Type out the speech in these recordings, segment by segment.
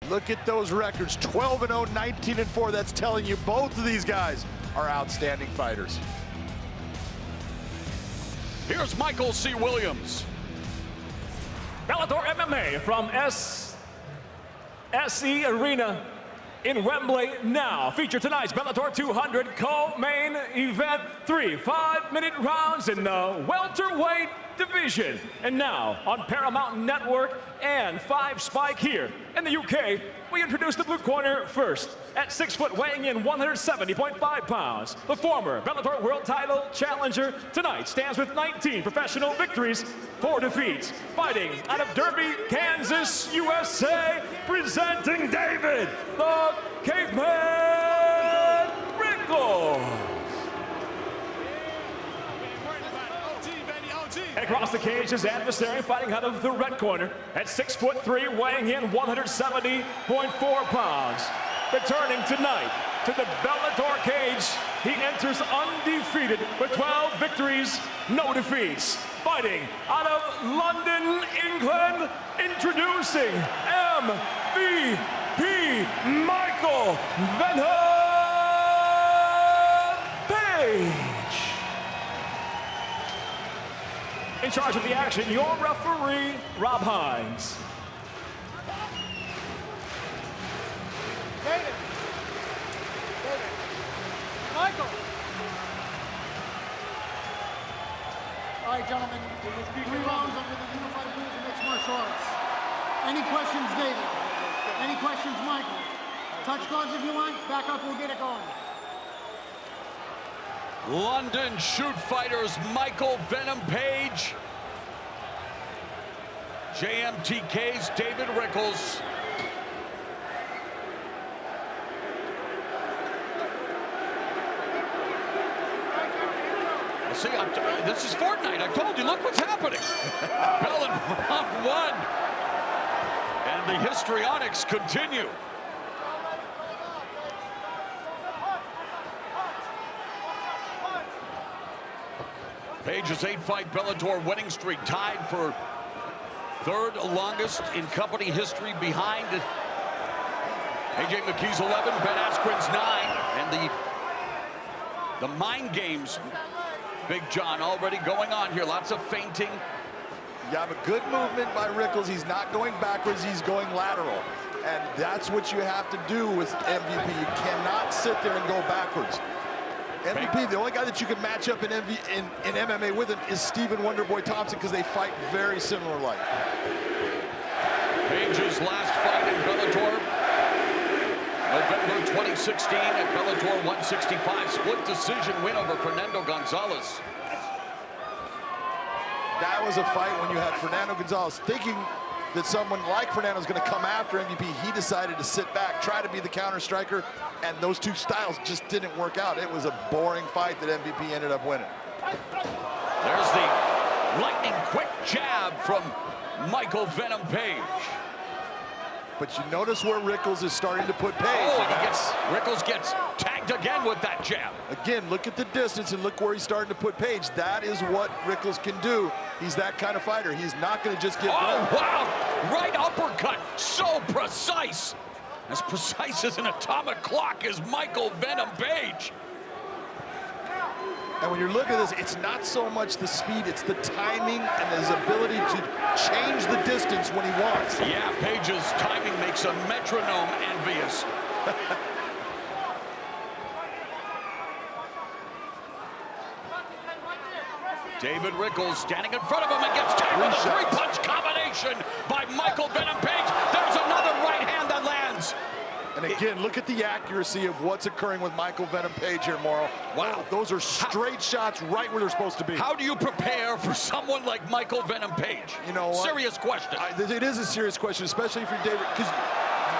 Look at those records, 12-0, 19-4. That's telling you both of these guys are outstanding fighters. Here's Michael C. Williams. Bellator MMA from SE Arena in Wembley now. Feature tonight's Bellator 200 co-main event. 3 5-minute rounds in the welterweight division. And now on Paramount Network and 5 Spike here in the UK, we introduce the blue corner first. At 6 foot, weighing in 170.5 pounds, the former Bellator World Title challenger tonight stands with 19 professional victories, 4 defeats. Fighting out of Derby, Kansas, USA, presenting David the Caveman Rickels. Across the cage, his adversary fighting out of the red corner at 6'3", weighing in 170.4 pounds. Returning tonight to the Bellator cage, he enters undefeated with 12 victories, no defeats. Fighting out of London, England, introducing MVP Michael Venom Page. In charge of the action, your referee, Rob Hines. David. Michael. All right, gentlemen. 3 rounds under the unified rules of mixed martial arts. Any questions, David? Any questions, Michael? Touch gloves if you want. Back up, we'll get it going. London shoot fighters Michael Venom Page. JMTK's David Rickels. See, this is Fortnite. I told you, look what's happening. Bell in round 1. And the histrionics continue. Page's 8-fight Bellator winning streak tied for 3rd longest in company history behind AJ McKee's 11, Ben Askren's 9, and the mind games, Big John, already going on here. Lots of feinting. You have a good movement by Rickels. He's not going backwards, he's going lateral. And that's what you have to do with MVP. You cannot sit there and go backwards. MVP, the only guy that you can match up in MMA with him is Stephen Wonderboy Thompson, because they fight very similar like. Page's last fight in Bellator, November 2016 at Bellator 165, split decision win over Fernando Gonzalez. That was a fight when you had Fernando Gonzalez thinking that someone like Fernando is going to come after MVP. He decided to sit back, try to be the counter striker, and those two styles just didn't work out. It was a boring fight that MVP ended up winning. There's the lightning quick jab from Michael Venom Page. But you notice where Rickels is starting to put Page. Oh, and Rickels gets tagged again with that jab. Again, look at the distance and look where he's starting to put Page. That is what Rickels can do. He's that kind of fighter. He's not going to just give up. Wow! Right uppercut, so precise. As precise as an atomic clock is Michael Venom Page. And when you're looking at this, it's not so much the speed, it's the timing and his ability to change the distance when he wants. Yeah, Page's timing makes a metronome envious. David Rickels standing in front of him and gets tagged with a 3-punch combination by Michael Venom Page. There's another right hand that lands. And again, look at the accuracy of what's occurring with Michael Venom Page here, Morrow. Wow, those are straight shots right where they're supposed to be. How do you prepare for someone like Michael Venom Page? You know what? Serious question. It is a serious question, especially if you're David, because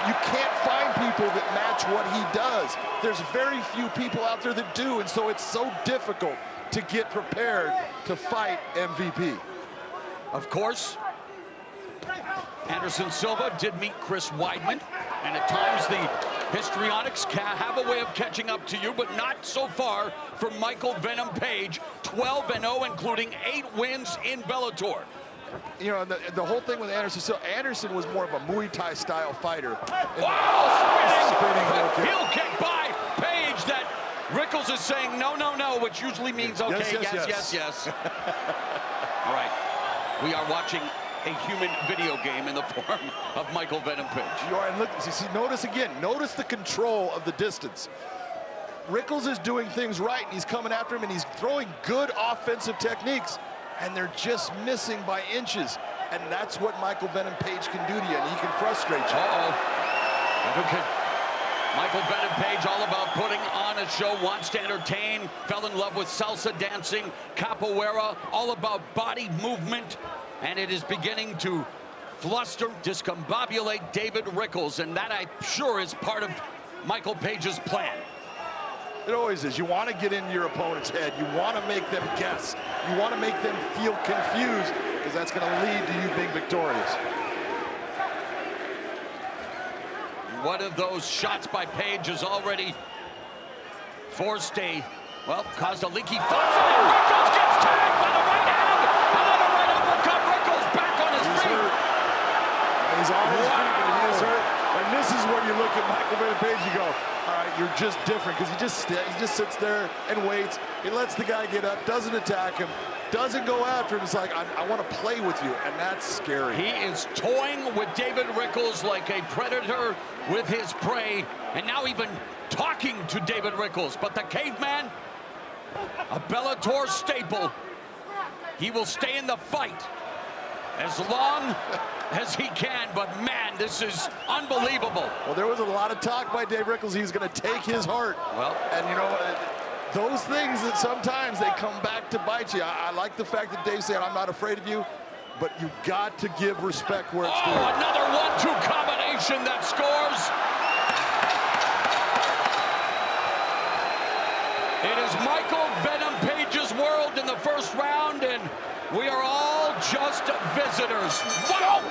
you can't find people that match what he does. There's very few people out there that do, and so it's so difficult to get prepared to fight MVP. Of course, Anderson Silva did meet Chris Weidman, and at times the histrionics have a way of catching up to you, but not so far for Michael Venom Page. 12-0, including 8 wins in Bellator. you know, the whole thing with Anderson, so Anderson was more of a Muay Thai style fighter. Wow, spinning heel kick by Page that Rickels is saying no, no, no, which usually means okay, yes. All right, we are watching a human video game in the form of Michael Venom Page. You are, and look, see, notice again, notice the control of the distance. Rickels is doing things right, and he's coming after him, and he's throwing good offensive techniques, and they're just missing by inches. And that's what Michael Venom Page can do to you, and he can frustrate you. Okay. Michael Venom Page, all about putting on a show, wants to entertain, fell in love with salsa dancing, capoeira, all about body movement, and it is beginning to fluster, discombobulate David Rickels, and that, I'm sure, is part of Michael Page's plan. It always is. You want to get into your opponent's head. You want to make them guess. You want to make them feel confused, because that's going to lead to you being victorious. One of those shots by Page is already forced caused a leaky fall. Rickels gets tagged by the right hand. Another right uppercut. Rickels back on his feet. He's on his feet, but he is hurt. And this is where you look at Michael Venom Page, you go, all right, you're just different, because he just sits there and waits. He lets the guy get up, doesn't attack him, doesn't go after him. It's like, I want to play with you, and that's scary. He is toying with David Rickels like a predator with his prey, and now even talking to David Rickels. But the Caveman, a Bellator staple, he will stay in the fight as long as he can, but man, this is unbelievable. Well, there was a lot of talk by Dave Rickels. He was going to take his heart. Well, and you know, those things that sometimes they come back to bite you. I like the fact that Dave said, I'm not afraid of you, but you got to give respect where it's due. Another 1-2 combination that scores. It is Michael Venom Page's world in the first round, and we are all just visitors. Wow!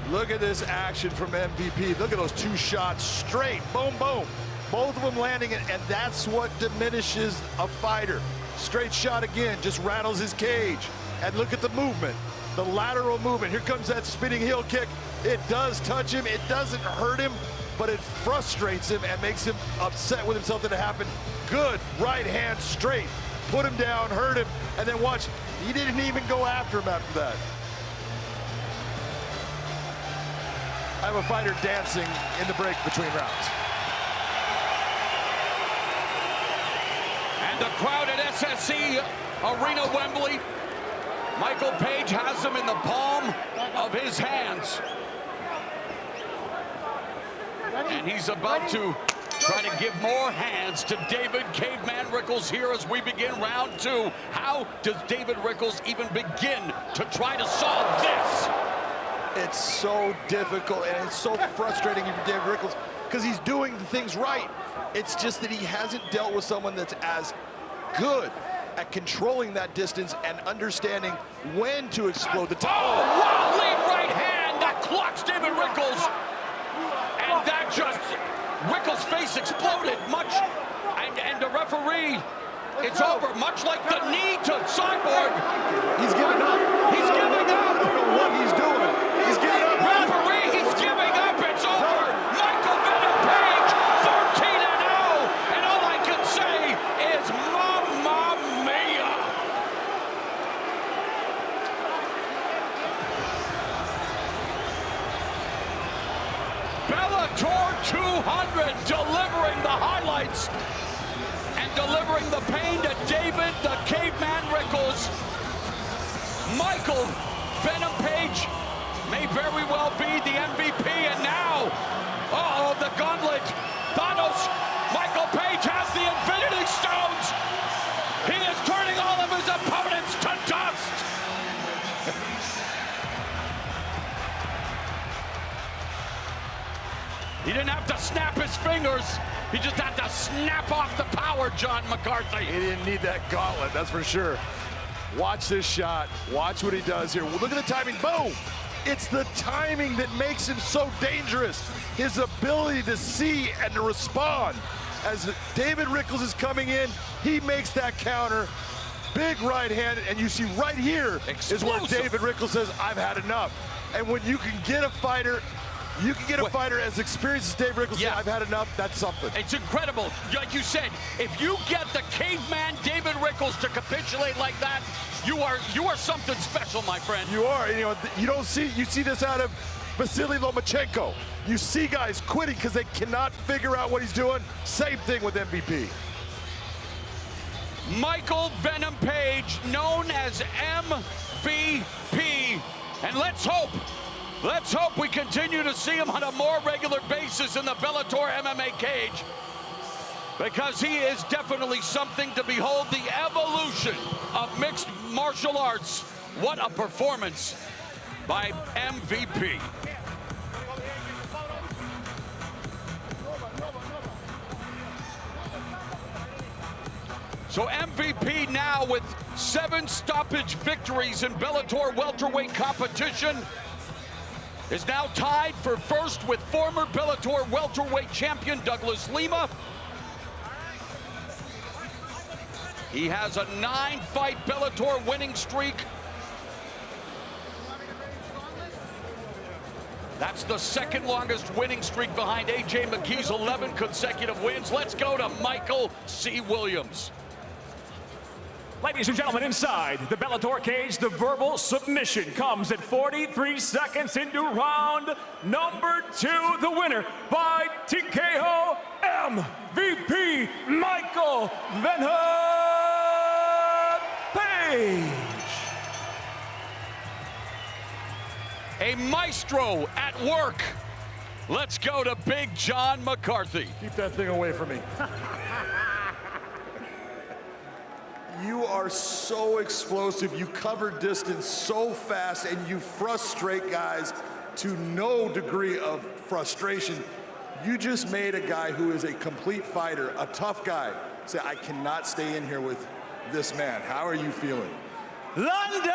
Look at this action from MVP. Look at those two shots straight. Boom, boom. Both of them landing it, and that's what diminishes a fighter. Straight shot again, just rattles his cage. And look at the movement, the lateral movement. Here comes that spinning heel kick. It does touch him, it doesn't hurt him, but it frustrates him and makes him upset with himself that it happened. Good right hand straight, put him down, hurt him, and then watch, he didn't even go after him after that. I have a fighter dancing in the break between rounds. And the crowd at SSC Arena Wembley, Michael Page has him in the palm of his hands. And he's about to try to give more hands to David Caveman Rickels here as we begin round two. How does David Rickels even begin to try to solve this? It's so difficult, and it's so frustrating for David Rickels because he's doing the things right. It's just that he hasn't dealt with someone that's as good at controlling that distance and understanding when to explode the top. Oh, wow, lead right hand that clocks David Rickels. And that just, Rickels' face exploded much, and the referee, it's over, much like the knee to Cyborg. He's giving up. He's giving up. I don't know what he's doing. He's giving up. Referee, he's giving up. It's over. Michael Venom Page, 13-0. And all I can say is Mamma Mia. Bellator 200 delivering the highlights and delivering the pain to David the Caveman Rickels. Michael Venom Page may very well be the MVP, and now, the gauntlet. Thanos, Michael Page has the Infinity Stones. He is turning all of his opponents to dust. He didn't have to snap his fingers. He just had to snap off the power, John McCarthy. He didn't need that gauntlet, that's for sure. Watch this shot. Watch what he does here. Well, look at the timing. Boom! It's the timing that makes him so dangerous. His ability to see and to respond. As David Rickels is coming in, he makes that counter. Big right hand, and you see right here is where David Rickels says, I've had enough. And when you can get a fighter, fighter as experienced as David Rickels, I've had enough, that's something. It's incredible. Like you said, if you get the caveman David Rickels to capitulate like that, you are something special, my friend. You are. You know, you see this out of Vasily Lomachenko. You see guys quitting because they cannot figure out what he's doing. Same thing with MVP. Michael Venom Page, known as MVP. And let's hope we continue to see him on a more regular basis in the Bellator MMA cage, because he is definitely something to behold. The evolution of mixed martial arts. What a performance by MVP. So MVP now with 7 stoppage victories in Bellator welterweight competition is now tied for first with former Bellator welterweight champion Douglas Lima. He has a 9-fight Bellator winning streak. That's the second longest winning streak behind AJ McKee's 11 consecutive wins. Let's go to Michael C. Williams. Ladies and gentlemen, inside the Bellator cage, the verbal submission comes at 43 seconds into round number 2. The winner by TKO, MVP Michael Venom Page. A maestro at work. Let's go to Big John McCarthy. Keep that thing away from me. You are so explosive, you cover distance so fast, and you frustrate guys to no degree of frustration. You just made a guy who is a complete fighter, a tough guy, say, I cannot stay in here with this man. How are you feeling? London!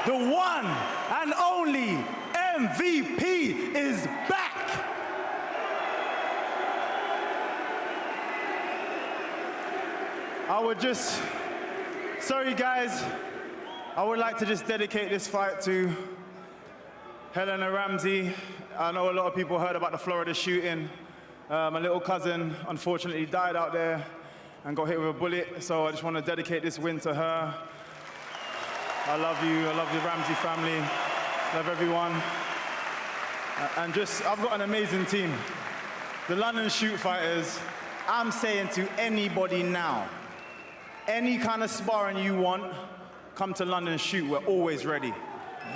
The one and only MVP is back! Sorry guys, I would like to just dedicate this fight to Helena Ramsey. I know a lot of people heard about the Florida shooting. My little cousin unfortunately died out there and got hit with a bullet, so I just want to dedicate this win to her. I love you, I love the Ramsey family, love everyone. And I've got an amazing team. The London Shoot Fighters, I'm saying to anybody now, any kind of sparring you want, come to London Shoot, we're always ready.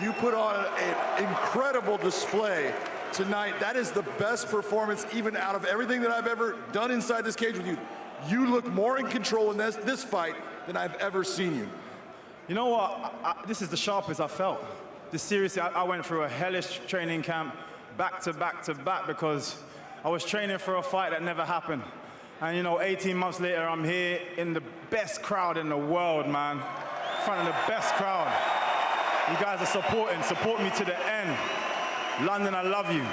You put on an incredible display tonight. That is the best performance even out of everything that I've ever done inside this cage with you. You look more in control in this fight than I've ever seen you. You know what, this is the sharpest I felt. Seriously, I went through a hellish training camp back to back to back because I was training for a fight that never happened. And you know, 18 months later, I'm here in the best crowd in the world, man. In front of the best crowd. You guys are support me to the end. London, I love you.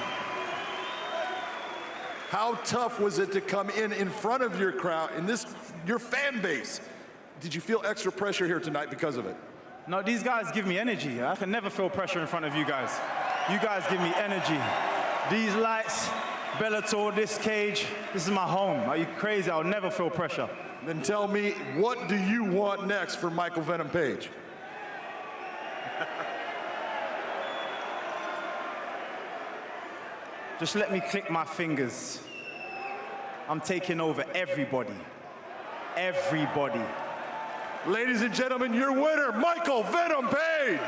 How tough was it to come in front of your crowd, your fan base? Did you feel extra pressure here tonight because of it? No, these guys give me energy. I can never feel pressure in front of you guys. You guys give me energy. These lights, Bellator, this cage, this is my home. Are you crazy? I'll never feel pressure. Then tell me, what do you want next for Michael Venom Page? Just let me click my fingers. I'm taking over everybody. Everybody. Ladies and gentlemen, your winner, Michael Venom Page.